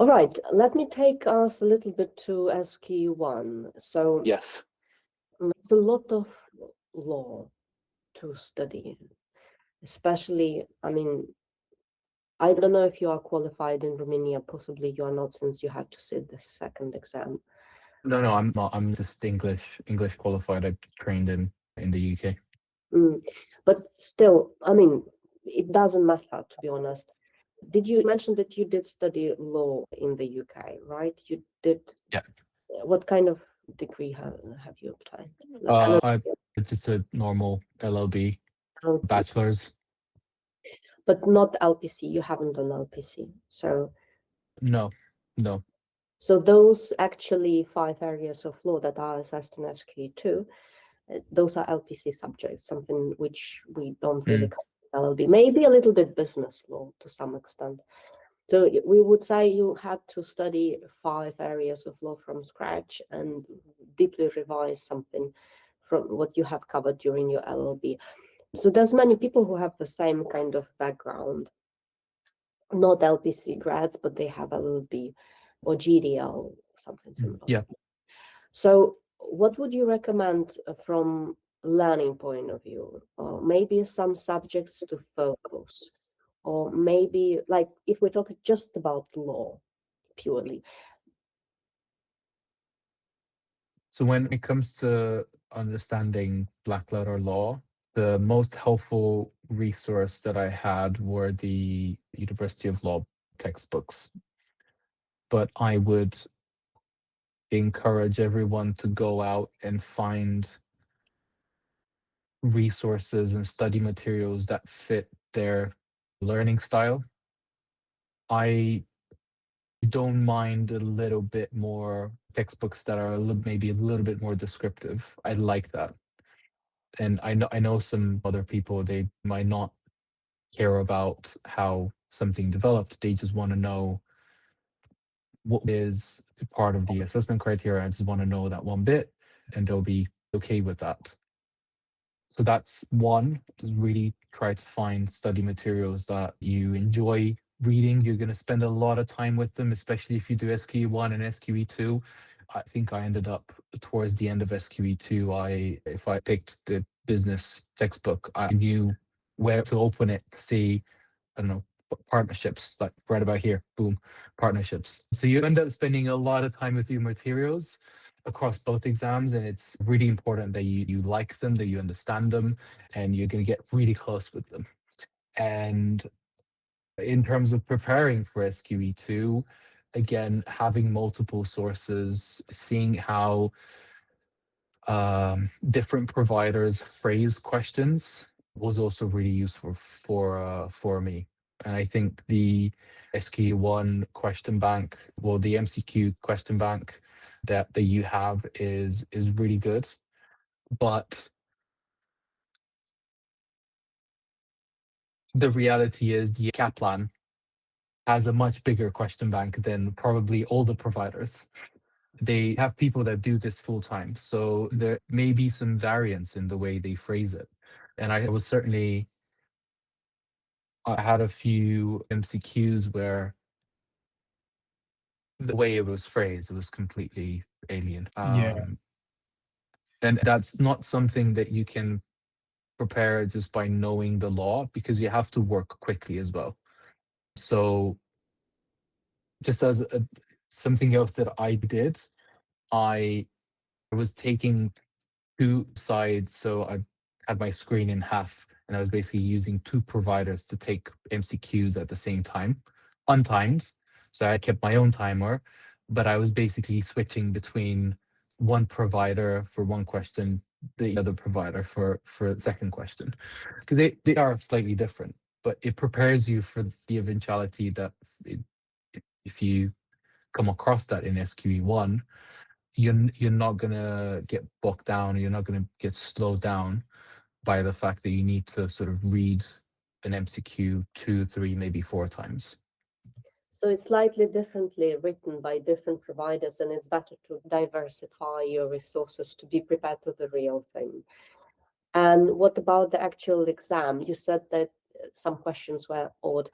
All right, let me take us a little bit to SQE1. So Yes. there's a lot of law to study, especially, I mean, I don't know if you are qualified in Romania. Possibly you are not, since you have to sit the second exam. No, I'm not. I'm just English qualified. I trained in the UK. But still, I mean, it doesn't matter, to be honest. Did you mention that you did study law in the UK, right? You did. Yeah. What kind of degree have you obtained? I just a normal LLB, bachelor's. But not LPC. You haven't done LPC. So No. so those actually 5 areas of law that are assessed in SQE2, those are LPC subjects, something which we don't really cover in LLB. Maybe a little bit business law to some extent. So we would say you had to study 5 areas of law from scratch and deeply revise something from what you have covered during your LLB. So there's many people who have the same kind of background, not LPC grads, but they have LLB or GDL, something similar. Yeah. So what would you recommend from learning point of view? Or maybe some subjects to focus, or maybe like if we're talking just about law purely. So when it comes to understanding black letter law, the most helpful resource that I had were the University of Law textbooks. But I would encourage everyone to go out and find resources and study materials that fit their learning style. I don't mind a little bit more textbooks that are maybe a little bit more descriptive. I like that. And I know some other people, they might not care about how something developed. They just want to know what is part of the assessment criteria. I just want to know that one bit, and they'll be okay with that. So that's one, just really try to find study materials that you enjoy reading. You're going to spend a lot of time with them, especially if you do SQE1 and SQE2. I think I ended up towards the end of SQE2, if I picked the business textbook, I knew where to open it to see, I don't know, partnerships, like right about here, boom, partnerships. So you end up spending a lot of time with your materials across both exams, and it's really important that you like them, that you understand them, and you're going to get really close with them. And in terms of preparing for SQE2, again, having multiple sources, seeing how different providers phrase questions was also really useful for me. And I think the SQE1 question bank, well, the MCQ question bank that you have is really good. But the reality is the Kaplan has a much bigger question bank than probably all the providers. They have people that do this full time. So there may be some variance in the way they phrase it. And I had a few MCQs where the way it was phrased, it was completely alien. And that's not something that you can prepare just by knowing the law, because you have to work quickly as well. So just as something else that I did, I was taking 2 sides. So I had my screen in half, and I was basically using 2 providers to take MCQs at the same time, untimed. So I kept my own timer, but I was basically switching between one provider for one question, the other provider for the second question, because they are slightly different, but it prepares you for the eventuality that if you come across that in SQE1, you're not gonna get bogged down, you're not gonna get slowed down by the fact that you need to sort of read an MCQ 2, 3, maybe 4 times. So it's slightly differently written by different providers, and it's better to diversify your resources to be prepared to the real thing. And what about the actual exam? You said that some questions were odd.